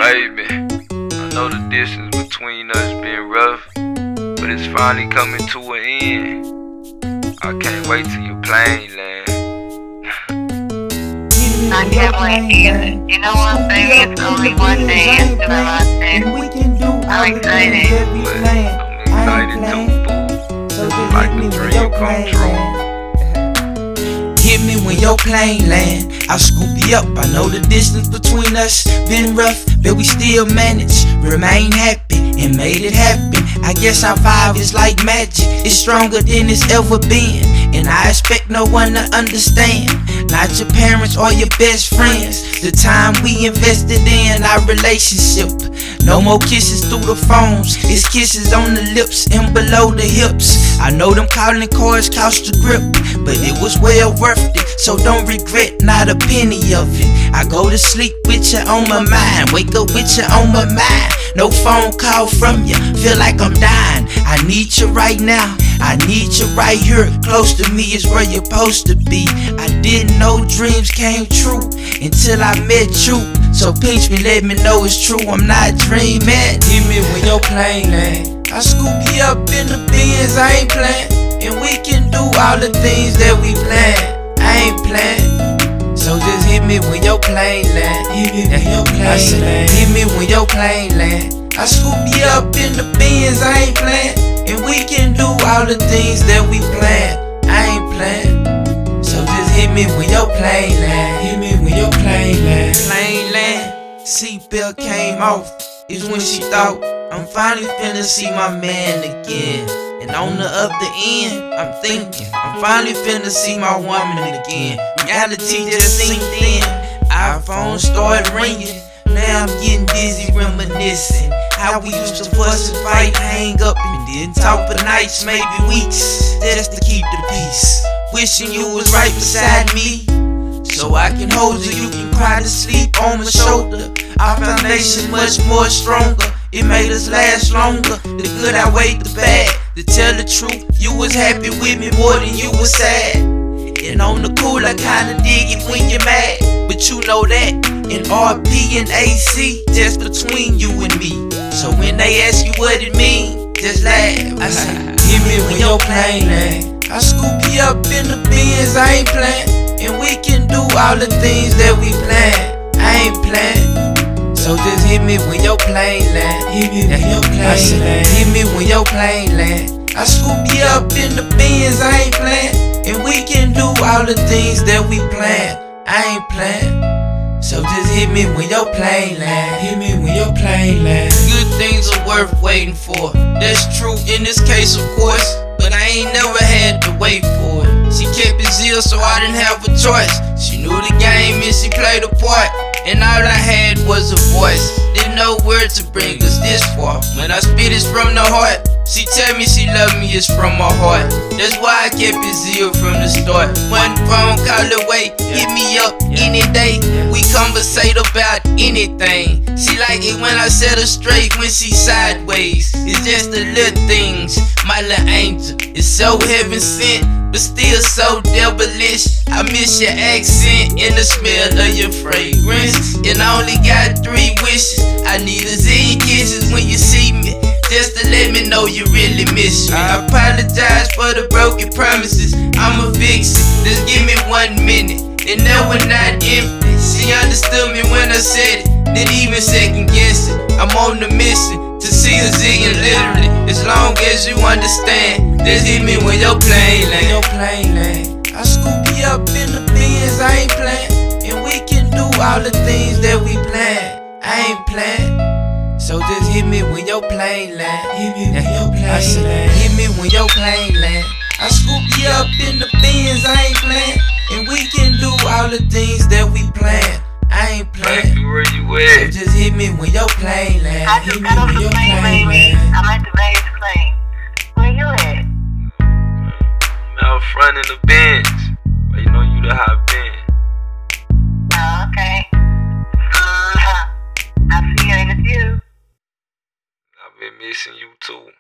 Baby, I know the distance between us been rough, but it's finally coming to an end. I can't wait till your plane land. I can't wait either. You know one thing, it's only one day until the last day. I'm excited. I'm excited too, boo. Like the dream come true. Hit me when your plane land, I'll scoop you up. I know the distance between us been rough, but we still managed, remain happy, and made it happen. I guess our vibe is like magic, it's stronger than it's ever been, and I expect no one to understand, not your parents or your best friends. The time we invested in our relationship, no more kisses through the phones, it's kisses on the lips and below the hips. I know them calling cards cost a grip, but it was well worth it, so don't regret not a penny of it. I go to sleep with you on my mind, wake up with you on my mind. No phone call from you, feel like I'm dying. I need you right now, I need you right here. Close to me is where you're supposed to be. I didn't know dreams came true until I met you. So pinch me, let me know it's true, I'm not dreaming. Hit me when your plane land, I scoop you up in the Benz, I ain't playing. And we can do all the things that we plan, I ain't playing. So just hit me when your plane land. Hit me when your plane land. Hit me when your plane land. I scoop you up in the Benz, I ain't playing. And we can do all the things that we plan, I ain't playing. So just hit me when your plane land. Hit me when your plane land. Plane land, seatbelt came off, is when she thought I'm finally finna see my man again. And on the other end, I'm thinking I'm finally finna see my woman again. Reality just sinked in, iPhone started ringing. Now I'm getting dizzy reminiscing how we used to fuss and fight, hang up and then talk for nights, maybe weeks, just to keep the peace. Wishing you was right beside me, so I can hold you, you can cry to sleep on my shoulder. Our foundation much more stronger, it made us last longer. The good outweighed the bad. To tell the truth, you was happy with me more than you was sad. And on the cool, I kinda dig it when you're mad, but you know that in RP and AC, just between you and me. So when they ask you what it mean, just laugh. I say, hit me when your plane land. I scoop you up in the Benz, I ain't playing. And we can do all the things that we plan, I ain't playing. So just hit me when your plane land. Hit me when your plane land. Hit me when your plane land. I scoop you up in the Benz, I ain't playing. And we can do all the things that we plan, I ain't playing. So just hit me when your plane land. Hit me when your plane land. Good things are worth waiting for, that's true in this case of course, but I ain't never had to wait for it. She kept it zeal so I didn't have a choice. She knew the game and she played a part, and all I had was a voice. Didn't know where to bring us this far. When I spit it's from the heart. She tell me she love me, it's from my heart. That's why I kept it zeal from the start. One phone call away, hit me up any day. We conversate about anything. She like it when I set her straight when she sideways. It's just the little things, my little angel. It's so heaven sent, but still so devilish. I miss your accent and the smell of your fragrance. And I only got 3 wishes. I need a zillion kisses when you see me, just to let me know you really miss me. I apologize for the broken promises, I'ma fix it, just give me 1 minute. And now we're not empty, she understood me when I said it, didn't even second guess it. I'm on the mission to see a zillion literally, as long as you understand. Just hit me when your plane land. Your plane land. I scoop you up in the Benz, I ain't playing. And we can do all the things that we plan, I ain't playing. So just hit me when your plane land. Hit me when your plane land. Hit me when your plane land. I scoop you up in the Benz, I ain't playing. And we can do all the things that we plan, I ain't playing. Where you at? So just hit me when your plane land. I just got off the plane, baby. I'm at the Vegas plane. Where you at? I'm out front in the bench, but you know you the hot bench. Oh, okay. I'll see you in a few. I've been missing you too.